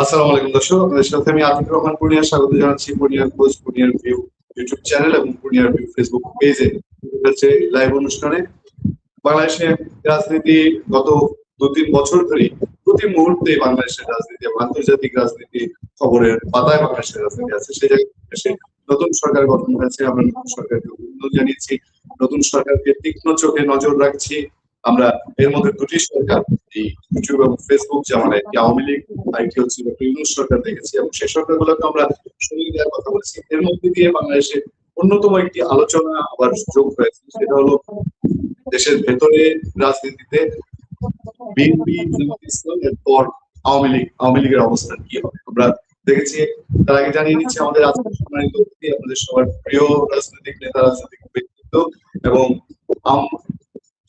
আসসালামু আলাইকুম দর্শক, আপনাদের সাথে আমি আতিকুর রহমান পূর্ণিয়া স্বাগত জানাচ্ছি পূর্ণিয়ার পোস্ট, পূর্ণিয়ার ভিউ ইউটিউব চ্যানেল এবং পূর্ণিয়ার ভিউ ফেসবুক পেজে হচ্ছে লাইভ অনুষ্ঠানে। বাংলাদেশে রাজনীতি গত 2-3 বছর ধরে প্রতি মুহূর্তে বাংলাদেশের রাজনীতি এবং আন্তর্জাতিক রাজনীতি খবরের পাতায় বাংলাদেশের রাজনীতি আছে। সেই জায়গায় বাংলাদেশে নতুন সরকার গঠন হয়েছে, আমরা নতুন সরকারকে অভিনন্দন জানিয়েছি, নতুন সরকারকে তীক্ষ্ণ চোখে নজর রাখছি। আমরা এর মধ্যে দুটি সরকার, এই ইউটিউব এবং ফেসবুক যেমন একটি আওয়ামী লীগ আর একটি হচ্ছে ডক্টর ইউনূস সরকার দেখেছি, এবং সেই সরকারগুলোকে আমরা সরিয়ে দেওয়ার কথা বলেছি। এর মধ্যে দিয়ে বাংলাদেশে অন্যতম একটি আলোচনা আবার যোগ হয়েছে, সেটা হলো দেশের ভেতরে রাজনীতিতে বিএনপি, জামাত ইসলাম এরপর আওয়ামী লীগের অবস্থান কি হবে আমরা দেখেছি। তার আগে জানিয়ে নিচ্ছি আমাদের আজকের সম্মানিত অতিথি, আপনাদের সবার প্রিয় রাজনৈতিক নেতা, রাজনৈতিক ব্যক্তিত্ব এবং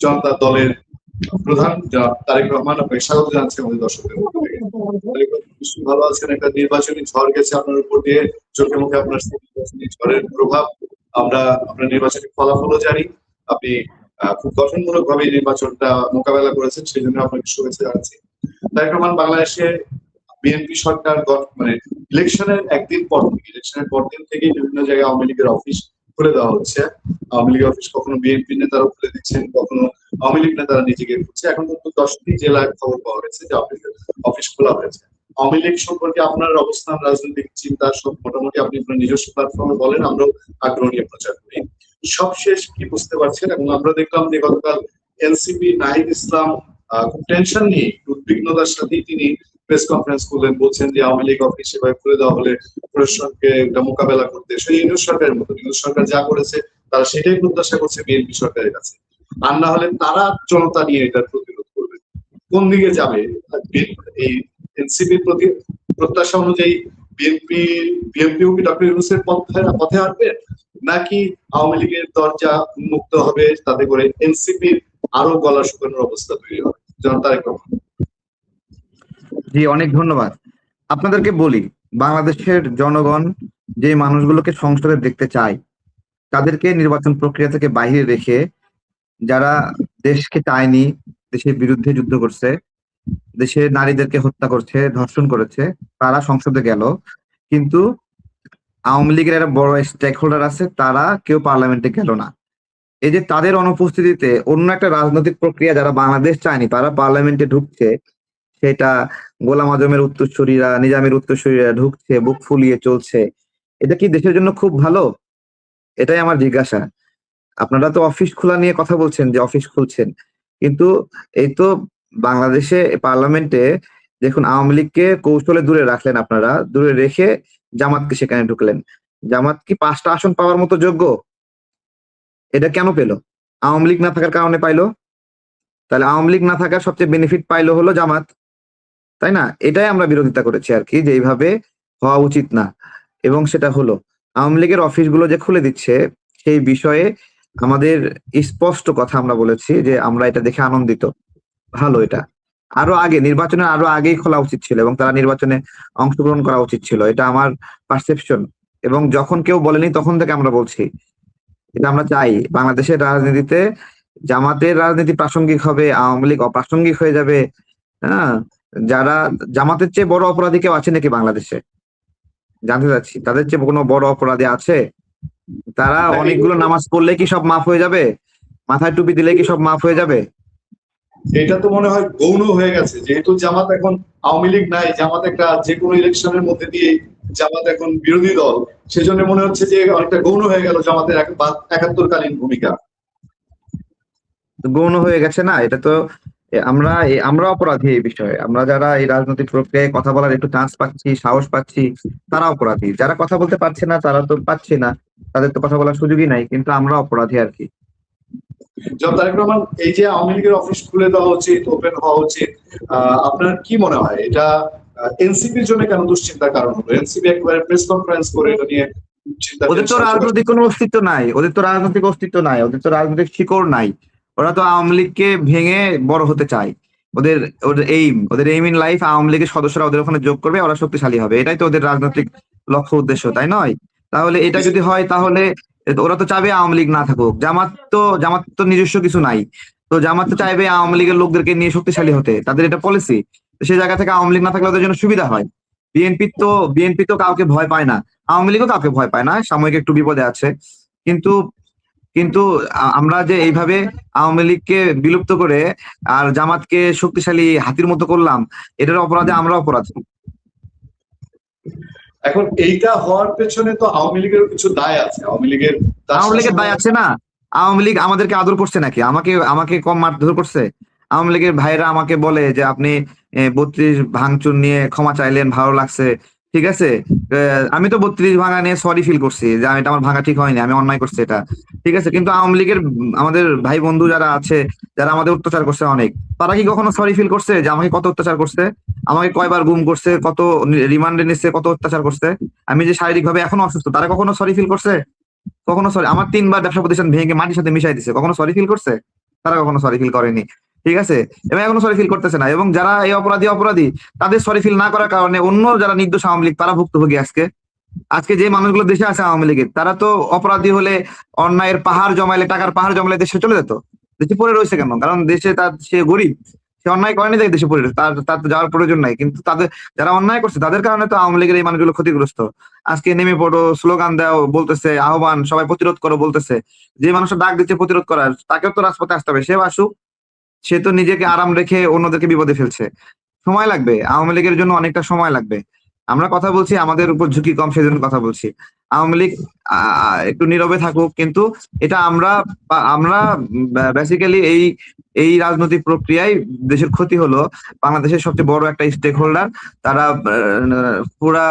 জনতা দলের প্রধান তারেক রহমান, আপনাকে স্বাগত জানাচ্ছি আমাদের দর্শকদের মধ্যে থেকে। তারেক রহমান নিশ্চয়ই ভালো আছেন। একটা নির্বাচনী ঝড় গেছে আপনার উপর দিয়ে, চোখে মুখে আপনার নির্বাচনী ঝড়ের প্রভাব আমরা আপনার নির্বাচনী ফলাফলও জানি। আপনি খুব গঠনমূলক ভাবে নির্বাচনটা মোকাবেলা করেছেন, সেই জন্য আপনাকে শুভেচ্ছা জানাচ্ছি। তারেক রহমান, বাংলাদেশে বিএনপি সরকার মানে ইলেকশনের পর দিন থেকে বিভিন্ন জায়গায় আওয়ামী লীগের অফিস খুলে দেওয়া হচ্ছে। আওয়ামী লীগের অফিস কখনো বিএনপি নেতারা খুলে দিচ্ছেন, কখনো আওয়ামী লীগ নেতারা নিজেকে খুলছে। এখন কিন্তু 10টি জেলায় খবর পাওয়া গেছে যে অফিস খোলা হয়েছে। আওয়ামী লীগ সম্পর্কে আপনার অবস্থান, রাজনৈতিক চিন্তা সব মোটামুটি আপনি আপনার নিজস্ব প্ল্যাটফর্মে বলেন, আমরাও আগ্রহ নিয়ে প্রচার করি। সবশেষ কি বুঝতে পারছেন? এবং আমরা দেখলাম যে গতকাল এনসিপি নাহিদ ইসলাম খুব টেনশন নিয়ে, উদ্বিগ্নতার সাথেই তিনি প্রেস কনফারেন্স করলেন, বলছেন যে আওয়ামী লীগ অফিস সেভাবে খুলে দেওয়া হলে প্রশাসনকে মোকাবেলা করতে, সেই ইউনূস সরকারের মতো ইউনূস সরকার যা করেছে তারা সেটাই প্রত্যাশা করছে বিএনপি সরকারের কাছে, আর না হলে তারা জনতা নিয়ে এটার প্রতিরোধ করবে। কোন দিকে যাবে এই এনসিপির প্রতি প্রত্যাশা অনুযায়ী? বিএনপিও কি ডক্টর ইউনূসের পথে হাঁটবে, নাকি আওয়ামী লীগের দরজা উন্মুক্ত হবে, তাতে করে এনসিপির আরো গলা শুকানোর অবস্থা তৈরি হবে? তারেক রহমান। জি, অনেক ধন্যবাদ। আপনাদেরকে বলি, বাংলাদেশের জনগণ যে মানুষগুলোকে সংসদে দেখতে চায় তাদেরকে নির্বাচন প্রক্রিয়া থেকে বাইরে রেখে, যারা দেশকে চায়নি, দেশের বিরুদ্ধে যুদ্ধ করছে, দেশের নারীদেরকে হত্যা করছে, ধর্ষণ করেছে, তারা সংসদে গেল। কিন্তু আওয়ামী লীগের একটা বড় স্টেক হোল্ডার আছে, তারা কেউ পার্লামেন্টে গেল না। এই যে তাদের অনুপস্থিতিতে অন্য একটা রাজনৈতিক প্রক্রিয়া যারা বাংলাদেশ চায়নি তারা পার্লামেন্টে ঢুকছে, সেটা গোলাম আজমের উত্তরসূরিরা, নিজামের উত্তরসূরিরা ঢুকছে, বুক ফুলিয়ে চলছে। এটা কি দেশের জন্য খুব ভালো? এটাই আমার জিজ্ঞাসা। আপনারা তো অফিস খোলা নিয়ে কথা বলছেন, যে অফিস খুলছেন, কিন্তু এই তো বাংলাদেশে পার্লামেন্টে দেখুন, আওয়ামী লীগকে কৌশলে দূরে রাখলেন, আপনারা দূরে রেখে জামাতকে সেখানে ঢুকলেন। জামাত কি 5টা আসন পাওয়ার মতো যোগ্য? এটা কেন পেল? আওয়ামী লীগ না থাকার কারণে পাইলো। তাহলে আওয়ামী লীগ না থাকার সবচেয়ে বেনিফিট পাইলো হলো জামাত, তাই না? এটাই আমরা বিরোধিতা করেছি আর কি, যে এইভাবে হওয়া উচিত না। এবং সেটা হলো আওয়ামী লীগের অফিসগুলো যে খুলে দিচ্ছে, সেই বিষয়ে আমাদের স্পষ্ট কথা আমরা বলেছি যে আমরা এটা দেখে আনন্দিত, ভালো। এটা আরো আগে, নির্বাচনের আরো আগেই খোলা উচিত ছিল এবং তারা নির্বাচনে অংশগ্রহণ করা উচিত ছিল, এটা আমার পারসেপশন। এবং যখন কেউ বলেনি তখন থেকে আমরা বলছি এটা আমরা চাই বাংলাদেশের রাজনীতিতে জামাতের রাজনীতি প্রাসঙ্গিক হবে, আওয়ামী লীগ অপ্রাসঙ্গিক হয়ে যাবে। হ্যাঁ, যারা জামাতের চেয়ে বড় অপরাধী কেউ আছে নাকি বাংলাদেশে? জানতে চাচ্ছি, তাদের চেয়ে কোনো বড় অপরাধী আছে? তারা অনেকগুলো নামাজ পড়লে কি সব মাফ হয়ে যাবে? মাথায় টুপি দিলে কি সব মাফ হয়ে যাবে? এটা তো মনে হয় গৌণ হয়ে গেছে, যেহেতু জামাত এখন আওয়ামী লীগ নাই, জামাত একটা যে কোনো ইলেকশনের মধ্যে দিয়ে জামাত এখন বিরোধী দল, সেজন্য মনে হচ্ছে যে অনেকটা গৌণ হয়ে গেল জামাতের 71কালীন ভূমিকা। গৌণ হয়ে গেছে না? এটা তো আমরা অপরাধী এই বিষয়ে। আমরা যারা এই রাজনৈতিক প্রক্রিয়ায় কথা বলার একটু চান্স পাচ্ছি, সাহস পাচ্ছি, তারা অপরাধী। যারা কথা বলতে পারছে না তারা তো পাচ্ছে না, তাদের তো কথা বলার সুযোগই নাই, কিন্তু আমরা অপরাধী আর কি। জনাব তারেক রহমান, এই যে আওয়ামী লীগের অফিস খুলে দেওয়া উচিত, ওপেন হওয়া উচিত, আপনার কি মনে হয় এটা এনসিপির জন্য কেন দুশ্চিন্তার কারণ হলো? এনসিপি একেবারে প্রেস কনফারেন্স করে এটা নিয়ে ওদের তো রাজনৈতিক কোনো অস্তিত্ব নাই, ওদের তো রাজনৈতিক অস্তিত্ব নাই, ওদের তো রাজনৈতিক শিকড় নাই। ওরা তো আওয়ামী লীগকে ভেঙে বড় হতে চায়। ওদের ওদের এইম ইন লাইফ আওয়ামী লীগের সদস্যরা ওদের ওখানে যোগ করবে, ওরা শক্তিশালী হবে, এটাই তো ওদের রাজনৈতিক লক্ষ্য উদ্দেশ্য, তাই নয়? তাহলে এটা যদি হয় তাহলে ওরা তো চাবে আওয়ামী লীগ না থাকুক। জামাত তো নিজস্ব কিছু নাই, তো জামাত তো চাইবে আওয়ামী লীগের লোকদেরকে নিয়ে শক্তিশালী হতে, তাদের এটা পলিসি। সেই জায়গা থেকে আওয়ামী লীগ না থাকলে ওদের জন্য সুবিধা হয়। বিএনপি তো কাউকে ভয় পায় না, আওয়ামী লীগও কাউকে ভয় পায় না, সাময়িক একটু বিপদে আছে। কিন্তু কিন্তু আমরা যে এইভাবে আওয়ামী লীগকে বিলুপ্ত করে আর জামাতকে শক্তিশালী হাতির মতো করলাম, এটার অপরাধে আমরা অপরাধী। এখন এইটা হওয়ার পেছনে তো আওয়ামী লীগের কিছু দায় আছে। আওয়ামী লীগের আওয়ামী লীগের দায় আছে না? আওয়ামী লীগ আমাদেরকে আদর করছে নাকি? আমাকে আমাকে কম মারধর করছে? আওয়ামী লীগের ভাইরা আমাকে বলে যে আপনি 32 ভাঙচুর নিয়ে ক্ষমা চাইলেন, ভালো লাগছে, ঠিক আছে। আমি তো 32 ভাঙা নিয়ে সরি ফিল করছি যে এটা আমার ভাঙা ঠিক হয়নি, আমি অন্যায় করছি এটা, ঠিক আছে। কিন্তু আওয়ামী লীগের আমাদের ভাই বন্ধু যারা আছে, যারা আমাদের অত্যাচার করছে অনেক, তারা কি কখনো সরি ফিল করছে যে আমাকে কত অত্যাচার করছে, আমাকে কয়বার গুম করছে, কত রিমান্ডে নিচ্ছে, কত অত্যাচার করছে, আমি যে শারীরিক ভাবে এখনো অসুস্থ, তারা কখনো সরি ফিল করছে? কখনো সরি, আমার 3বার ব্যবসা প্রতিষ্ঠান ভেঙে মাটির সাথে মিশাই দিছে, কখনো সরি ফিল করছে? তারা কখনো সরি ফিল করেনি, ঠিক আছে। এবং এখনো সরি ফিল করতেছে না। এবং যারা এই অপরাধী তাদের সরি ফিল না করার কারণে অন্য যারা নির্দোষ আওয়ামী লীগ তারা ভুক্তভোগী। আজকে আজকে যে মানুষগুলো দেশে আছে আওয়ামী লীগের, তারা তো অপরাধী হলে, অন্যায়ের পাহাড় জমাইলে, টাকার পাহাড় জমাইলে দেশে চলে যেত। দেশে পড়ে রয়েছে কেন? কারণ দেশে সে গরিব, সে অন্যায় করেনি তাই দেশে পড়ে রয়েছে, তার তো যাওয়ার প্রয়োজন নাই। কিন্তু তাদের যারা অন্যায় করছে তাদের কারণে তো আওয়ামী লীগের এই মানুষগুলো ক্ষতিগ্রস্ত। আজকে নেমে পড়ো, স্লোগান দাও বলতেছে, আহ্বান, সবাই প্রতিরোধ করো বলতেছে। যে মানুষটা ডাক দিচ্ছে প্রতিরোধ করার, তাকেও তো রাজপথে আসতে হবে। সে আসুক, সে তো নিজেকে আরাম রেখে অন্যদেরকে বিপদে ফেলছে। সময় লাগবে, আওয়ামী লীগের জন্য অনেকটা সময় লাগবে। আমরা কথা বলছি, আমাদের উপর ঝুঁকি কম সেজন্য কথা বলছি। আওয়ামী লীগ একটু নীরবে থাকুক, কিন্তু এটা আমরা বেসিক্যালি এই এই রাজনৈতিক প্রক্রিয়ায় দেশের ক্ষতি হলো। বাংলাদেশের সবচেয়ে বড় একটা স্টেক হোল্ডার তারা পুরা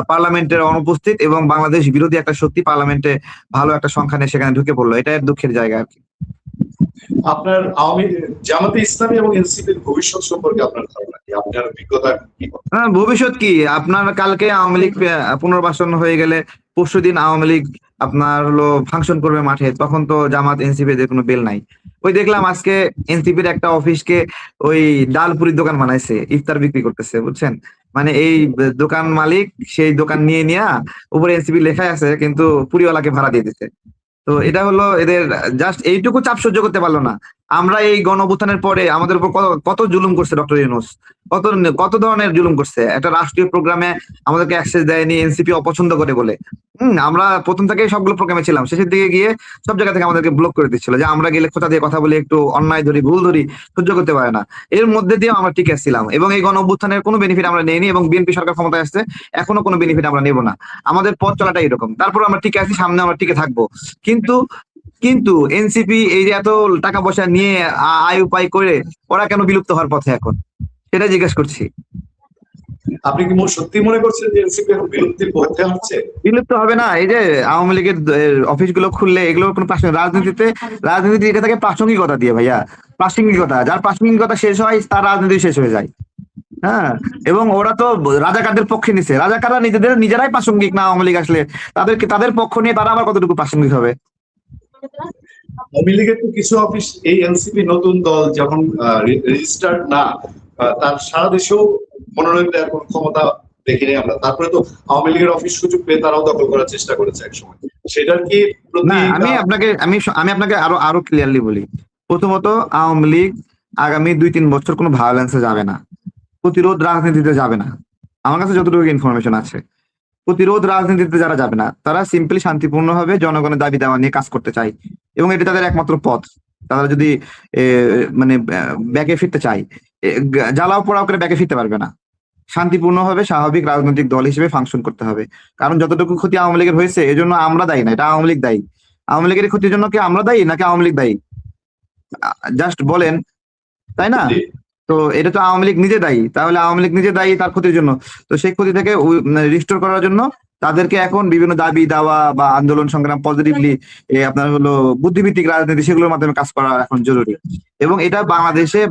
পার্লামেন্টের অনুপস্থিত, এবং বাংলাদেশ বিরোধী একটা শক্তি পার্লামেন্টে ভালো একটা সংখ্যা নিয়ে সেখানে ঢুকে পড়লো। এটা দুঃখের জায়গা আর কি। আপনার জামাতে ইসলামী এবং এনসিপির ভবিষ্যৎ সম্পর্কে আপনার ধারণা কি? আপনার অভিজ্ঞতা কি? ভবিষ্যৎ কি? আপনার কালকে আওয়ামী লীগ পুনর্বাসন হয়ে গেলে পরশুদিন আওয়ামী লীগ আপনার হলো ফাংশন করবে মাঠে, তখন তো জামাত এনসিপি দের কোনো বেল নাই। ওই দেখলাম আজকে এনসিপির একটা অফিসকে ওই ডালপুরির দোকান বানাইছে, ইফতার বিক্রি করতেছে, বুঝছেন। মানে এই দোকান মালিক সেই দোকান নিয়ে নিয়ে উপরে এনসিপি লেখাই আছে, কিন্তু পুরিওয়ালাকে ভাড়া দিয়ে দিচ্ছে। তো এটা হলো এদের, জাস্ট এইটুকু চাপ সহ্য করতে পারলো না। আমরা এই গণঅভ্যুত্থানের পরে আমাদের উপর কত জুলুম করছে ডক্টর ইউনূস, কত কত ধরনের জুলুম করছে। একটা রাষ্ট্রীয় প্রোগ্রামে আমাদেরকে অ্যাক্সেস দেয়নি এনসিপি অপছন্দ করে বলে। আমরা প্রথম থেকেই সবগুলো প্রোগ্রামে ছিলাম, শেষের দিকে গিয়ে সব জায়গা থেকে আমাদেরকে ব্লক করে দিচ্ছিল, যে আমরা গেলে খোঁচা দিয়ে কথা বলি, একটু অন্যায় ধরি, ভুল ধরি, সহ্য করতে পারে না। এর মধ্যে দিয়ে আমরা টিকে ছিলাম, এবং এই গণঅভ্যুত্থানের কোনো বেনিফিট আমরা নেইনি, এবং বিএনপি সরকার ক্ষমতায় আসছে, এখনো কোনো বেনিফিট আমরা নেব না। আমাদের পথ চলাটা এরকম, তারপর আমরা টিকে আছি, সামনে আমরা টিকে থাকবো। কিন্তু কিন্তু এনসিপি এই যে এত টাকা পয়সা নিয়ে আয় উপায় করে, ওরা কেন বিলুপ্ত হওয়ার পথে এখন, সেটা জিজ্ঞেস করছি। আপনি কি সত্যি মনে করছেন যে এনসিপি এখন বিলুপ্তির পথে হাঁটছে? বিলুপ্ত হবে না। এই যে আওয়ামী লীগের অফিসগুলো খুললে, এগুলোর কোনো রাজনীতি এটা থাকে প্রাসঙ্গিকতা দিয়ে ভাইয়া, প্রাসঙ্গিকতা, যার প্রাসঙ্গিকতা শেষ হয় তার রাজনীতি শেষ হয়ে যায়। হ্যাঁ, এবং ওরা তো রাজাকারদের পক্ষে নিছে, রাজাকাররা নিজেরাই প্রাসঙ্গিক না। আওয়ামী লীগ আসলে তাদের পক্ষ নিয়ে তারা আবার কতটুকু প্রাসঙ্গিক হবে? আওয়ামী লীগের তো কিছু অফিস এই এনসিপি নতুন দল যখন রেজিস্টার্ড না, তার সারা দেশেও মনোনয়ন দেওয়ার কোন ক্ষমতা দেখিনি আমরা। তারপরে তো আওয়ামী লীগের অফিস সুযোগ পেয়ে তারাও দখল করার চেষ্টা করেছে একসময়। সেটার কি না, আমি আপনাকে আরো ক্লিয়ারলি বলি। প্রথমত, আওয়ামী লীগ আগামী 2-3 বছর কোনো ভায়োলেন্সে যাবে না, প্রতিরোধ রাজনীতিতে যাবে না। আমার কাছে যতটুকু ইনফরমেশন আছে, প্রতিরোধ রাজনীতিতে যারা যাবে না, তারা সিম্পলি শান্তিপূর্ণভাবে জনগণের দাবি দাওয়া নিয়ে কাজ করতে চায়, এবং এটা তাদের একমাত্র পথ। তারা যদি মানে ব্যাকে ফিরতে চায়, জ্বালাও পোড়াও করে ব্যাকে ফিরতে পারবে না। শান্তিপূর্ণভাবে স্বাভাবিক রাজনৈতিক দল হিসেবে ফাংশন করতে হবে। কারণ যতটুকু ক্ষতি আওয়ামী লীগের হয়েছে, এজন্য আমরা দায়ী না, এটা আওয়ামী লীগ দায়ী। আওয়ামী লীগের ক্ষতির জন্য কি আমরা দায়ী নাকি আওয়ামী লীগ দায়ী? জাস্ট বলেন, তাই না? তো এটা তো আওয়ামী লীগ নিজে দায়ী। তাহলে আওয়ামী লীগ নিজে দায়ী তার ক্ষতির জন্য। তো সেই ক্ষতি থেকে রিস্টোর করার জন্য তাদেরকে এখন বিভিন্ন দাবি দাওয়া বা আন্দোলন সংগ্রাম পজিটিভলি আপনার হলো বুদ্ধিভিত্তিক রাজনীতি, সেগুলোর মাধ্যমে কাজ করা এখন জরুরি। এবং এটা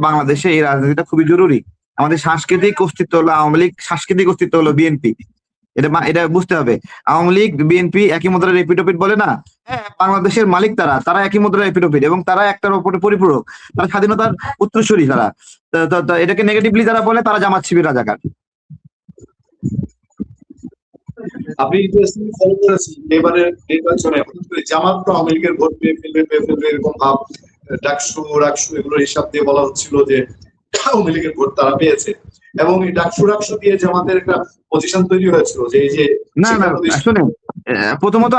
বাংলাদেশে এই রাজনীতিটা খুবই জরুরি। আমাদের সাংস্কৃতিক অস্তিত্ব হলো আওয়ামী লীগ, সাংস্কৃতিক অস্তিত্ব হলো বিএনপি। এটা বুঝতে হবে। আওয়ামী লীগ বিএনপি একই মুদ্রার এপিটোপিট বলে না? হ্যাঁ, বাংলাদেশের মালিক তারা একই মুদ্রার এপিটোপিট, এবং তারা একটার উপরে পরিপূরক, তারা স্বাধীনতার উত্তরসূরি। তারা এটাকে নেগেটিভলি যারা বলে তারা জামাত শিবির রাজাকার। আপনি ফলো করেছেন এবারের নির্বাচনে জামাত তো আওয়ামী লীগের ভোট পেয়ে ফেলবে এরকম ভাব ডাকসু রাকসু এগুলোর হিসাব দিয়ে বলা হচ্ছিল যে আওয়ামী লীগের ভোট তারা পেয়েছে, এবং এই ডাকসু রাকসু দিয়ে জামাতের একটা পজিশন তৈরি হয়েছিল যে এই যে না না শিক্ষা প্রতিষ্ঠান। শুনে, প্রথমত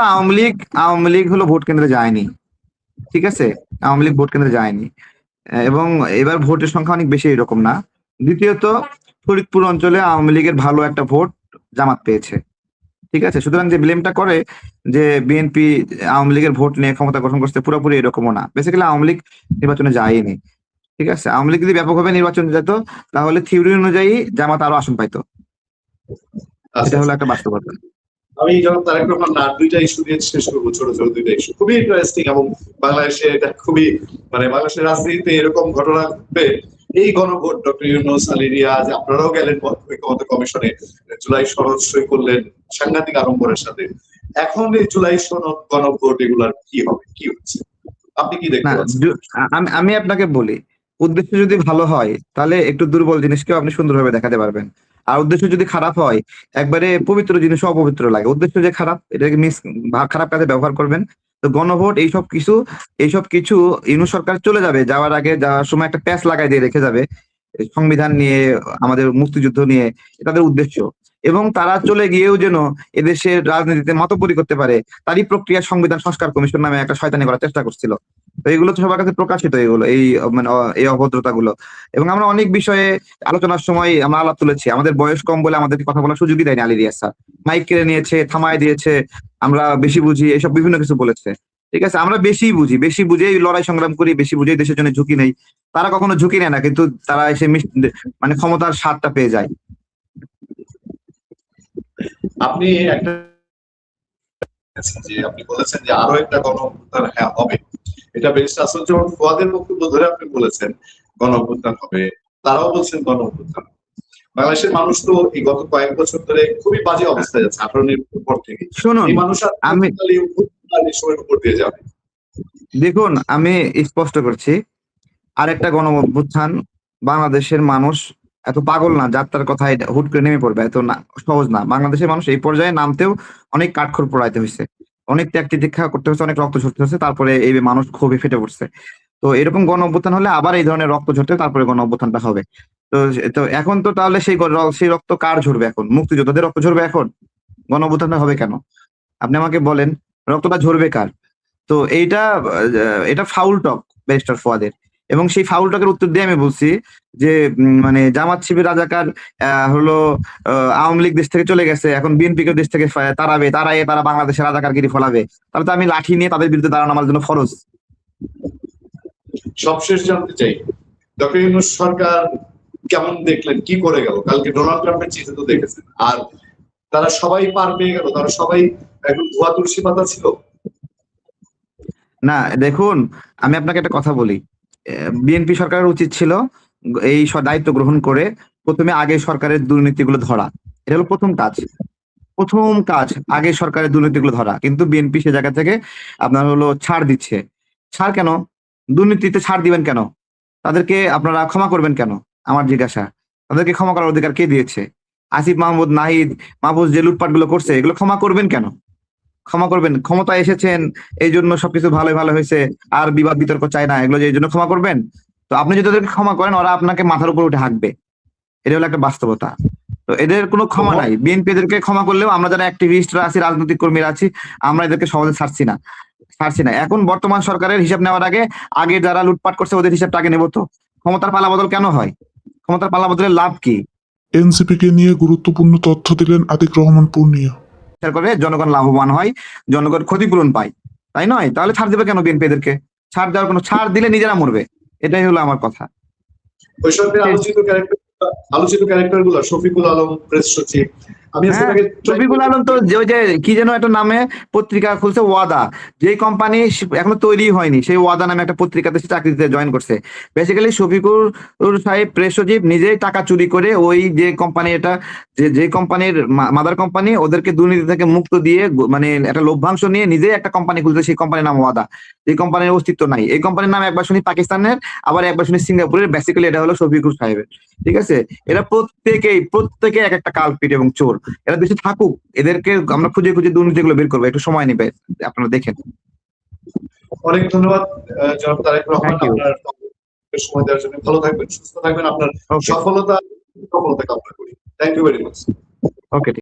আওয়ামী লীগ হলো ভোট কেন্দ্রে যায়নি, ঠিক আছে? আওয়ামী লীগ ভোট কেন্দ্রে যায়নি, এবং এবার ভোটের সংখ্যা অনেক বেশি, এরকম না। দ্বিতীয়ত ফরিদপুর অঞ্চলে আওয়ামী লীগের ভালো একটা ভোট জামাত পেয়েছে, ঠিক আছে? সুতরাং যে ব্লেমটা করে যে বিএনপি আওয়ামী লীগের ভোট নিয়ে ক্ষমতা গঠন করছে, পুরোপুরি এরকমও না। বেসিক্যালি আওয়ামী লীগ নির্বাচনে যায়নি, ঠিক আছে? আওয়ামী লীগ যদি ব্যাপকভাবে নির্বাচন যেত তাহলে থিওরি অনুযায়ী জামাত আরো আসন পাইতো, এটা হলো একটা বাস্তবতা। আমি যখন তারেক রহমান না দুইটা ইস্যু দিয়ে শেষ করবো, ছোট ছোট দুইটা ইস্যু খুবই ইন্টারেস্টিং, এবং বাংলাদেশে এটা খুবই মানে বাংলাদেশের রাজনীতিতে এরকম ঘটনা ঘটবে। এই গণভোট, ডক্টর ইউনূস আলী রিয়াজ আপনারাও গেলেন ঐক্যমত্য কমিশনে, জুলাই সনদ সই করলেন সাংঘাতিক আড়ম্বরের সাথে। এখন এই জুলাই সনদ গণভোট এগুলার কি হবে, কি হচ্ছে, আপনি কি না দেখতে পাচ্ছেন? আমি আপনাকে বলি, উদ্দেশ্য যদি ভালো হয় তাহলে একটু দুর্বল জিনিসকেও আপনি সুন্দরভাবে দেখাতে পারবেন। আর উদ্দেশ্য যদি খারাপ হয়, একবারে পবিত্র জিনিস অপবিত্র লাগে। উদ্দেশ্য যে খারাপ, এটাকে খারাপ কাজে ব্যবহার করবেন। তো গণভোট এইসব কিছু ইউনূস সরকার চলে যাবে, যাওয়ার আগে যাওয়ার সময় একটা প্যাচ লাগাই দিয়ে রেখে যাবে এই সংবিধান নিয়ে, আমাদের মুক্তিযুদ্ধ নিয়ে, এটা তাদের উদ্দেশ্য। এবং তারা চলে গিয়েও যেন এদেশের রাজনীতিতে মতপরি করতে পারে, তারই প্রক্রিয়া সংবিধান সংস্কার কমিশন নামে একটা শয়তানি করার চেষ্টা করছিল। তো এগুলো তো সবার কাছে প্রকাশিত, এগুলো এই মানে এই অভদ্রতা গুলো। এবং আমরা অনেক বিষয়ে আলোচনার সময় আমরা আলাপ তুলেছি, আমাদের বয়স কম বলে আমাদেরকে কথা বলার সুযোগই দেয়নি আলী রিয়াজ স্যার। মাইক কেড়ে নিয়েছে, থামায় দিয়েছে, আমরা বেশি বুঝি, এসব বিভিন্ন কিছু বলেছে। ঠিক আছে, আমরা বেশি বুঝে লড়াই সংগ্রাম করি, বেশি বুঝে দেশের জন্য ঝুঁকি নেই। তারা কখনো ঝুঁকি নেয় না, কিন্তু তারা এসে মানে ক্ষমতার স্বাদটা পেয়ে যায়। আপনি একটা যে আপনি বলেছেন যে আরো একটা গণঅভ্যুত্থান হ্যাঁ হবে, এটা ব্যারিস্টার আসদুজ্জামান ফুয়াদের বক্তব্য ধরে আপনি বলেছেন গণঅভ্যুত্থান হবে, তারাও বলছেন গণঅভ্যুত্থান। বাংলাদেশের মানুষ তো এই গত কয়েক বছর ধরে খুবই বাজে অবস্থায় যাচ্ছে, 18 নির্বাচনের পর থেকে। শুনুন, এই মানুষ আর আমি সময়ের উপর দিয়ে যাবে। দেখুন, আমি স্পষ্ট করছি, আরেকটা গণঅভ্যুত্থান বাংলাদেশের মানুষ এত পাগল না যাত্রার কথায় হুট করে নেমে পড়বে, এত না সহজ না। বাংলাদেশের মানুষ এই পর্যায়ে নামতেও অনেক কাঠখড় পোড়াইতে হয়েছে, অনেক ত্যাগ তিতিক্ষা করতে হয়েছে, অনেক রক্ত ঝরতে হয়েছে, তারপরে এই মানুষ ক্ষোভে ফেটে পড়ছে। তো এরকম গণ অভ্যুত্থান হলে আবার এই ধরনের রক্ত ঝরতে তারপরে গণ অভ্যুত্থানটা হবে। তো তো এখন তো তাহলে সেই রক্ত কার ঝরবে? এখন মুক্তিযোদ্ধাদের রক্ত ঝরবে? এখন গণ অভ্যুত্থানটা হবে কেন? আপনি আমাকে বলেন, রক্তটা ঝরবে কার? তো এটা ফাউল টক ব্যারিস্টার ফুয়াদের, এবং সেই ফাউল টকের উত্তর দিয়ে আমি বলছি যে মানে জামাত শিবির রাজাকার হলো আওয়ামী লীগ দেশ থেকে চলে গেছে, এখন বিএনপি কে দেশ থেকে তারা বাংলাদেশের রাজাকারগিরি ফলাবে, তাহলে তো আমি লাঠি নিয়ে তাদের বিরুদ্ধে দাঁড়ানো আমার জন্য ফরজ। সবশেষ জানতে চাই, ডক্টর ইউনূস সরকার কেমন দেখলেন, কি করে গেল? কালকে ডোনাল্ড ট্রাম্পের চিঠি তো দেখেছেন, আর তারা সবাই পার পেয়ে গেল, তারা সবাই একদম ধোয়া তুলসী পাতা ছিল। না দেখুন, আমি আপনাকে একটা কথা বলি, বিএনপি সরকারের উচিত ছিল এই দায়িত্ব গ্রহণ করে প্রথমে আগে সরকারের দুর্নীতিগুলো ধরা। এটা হলো প্রথম কাজ, আগে সরকারের দুর্নীতিগুলো ধরা। কিন্তু বিএনপি সে জায়গা থেকে আপনার হলো ছাড় দিচ্ছে। ছাড় কেন? দুর্নীতিতে ছাড় দিবেন কেন? তাদেরকে আপনারা ক্ষমা করবেন কেন? আমার জিজ্ঞাসা। তাদেরকে ক্ষমা করার অধিকার কে দিয়েছে? আসিফ মাহমুদ, নাহিদ, মাহফুজ যে লুটপাট গুলো করছে, এগুলো ক্ষমা করবেন কেন? ক্ষমা করবেন? ক্ষমতায় এসেছেন এই জন্য সবকিছু ভালো হয়েছে, আর বিবাদ বিতর্ক চায় না, এগুলো যে এই জন্য ক্ষমা করবেন? তো আপনি যদি ওদেরকে ক্ষমা করেন, ওরা আপনাকে মাথার উপর উঠে হাঁকবে। এটা হলো একটা বাস্তবতা। তো এদের কোনো ক্ষমা নাই। বিএনপি এদেরকে ক্ষমা করলেও আমরা যারা অ্যাক্টিভিস্টরা আছি, রাজনৈতিক কর্মীরা আছি, আমরা এদেরকে সহজে ছাড়ছি না। এখন বর্তমান সরকারের হিসাব নেওয়ার আগে যারা লুটপাট করছে ওদের হিসাবটা আগে নেব। তো ক্ষমতার পালাবদল কেন হয়? ক্ষমতার পালাবদলের লাভ কি? এনসিপিকে নিয়ে গুরুত্বপূর্ণ তথ্য দিলেন আতিক রহমান পূর্ণিয়া। করে জনগণ লাভবান হয়, জনগণ ক্ষতিপূরণ পায়, তাই নয়? তাহলে ছাড় দেবে কেন বিএনপি এদেরকে? ছাড় দিলে নিজেরা মরবে, এটাই হলো আমার কথা। ওই সরকারের আলোচিত ক্যারেক্টার গুলো, শফিকুল আলম প্রেস সচিব, আমি শফিকুল আলম তো ওই যে কি যেন একটা নামে পত্রিকা খুলছে, ওয়াদা, যে কোম্পানি এখনো তৈরি হয়নি, সেই ওয়াদা নামে একটা পত্রিকাতে সে চাকরিতে জয়েন করছে। বেসিক্যালি শফিকুল সাহেব প্রেস সচিব নিজেই টাকা চুরি করে ওই যে কোম্পানি, এটা যে কোম্পানির মাদার কোম্পানি, ওদেরকে দুর্নীতি থেকে মুক্ত দিয়ে মানে একটা লভ্যাংশ নিয়ে নিজেই একটা কোম্পানি খুলছে, সেই কোম্পানির নাম ওয়াদা। এই কোম্পানির অস্তিত্ব নাই। এই কোম্পানির নাম একবার শুনি পাকিস্তানের, আবার একবার শুনি সিঙ্গাপুরের। বেসিক্যালি এটা হলো শফিকুল সাহেবের, ঠিক আছে? এরা প্রত্যেকে এক একটা কালপিট এবং চোর। এরা দেশে থাকুক, এদেরকে আমরা খুঁজে দুর্নীতিগুলো বের করবো, একটু সময় নেবে, আপনারা দেখেন। অনেক ধন্যবাদ জনাব তারেক রহমান, Thank you. আপনার সময় দেওয়ার জন্য। ভালো থাকবেন, সুস্থ থাকবেন, আপনার Okay. সফলতা কামনা করি। Thank you very much. Okay.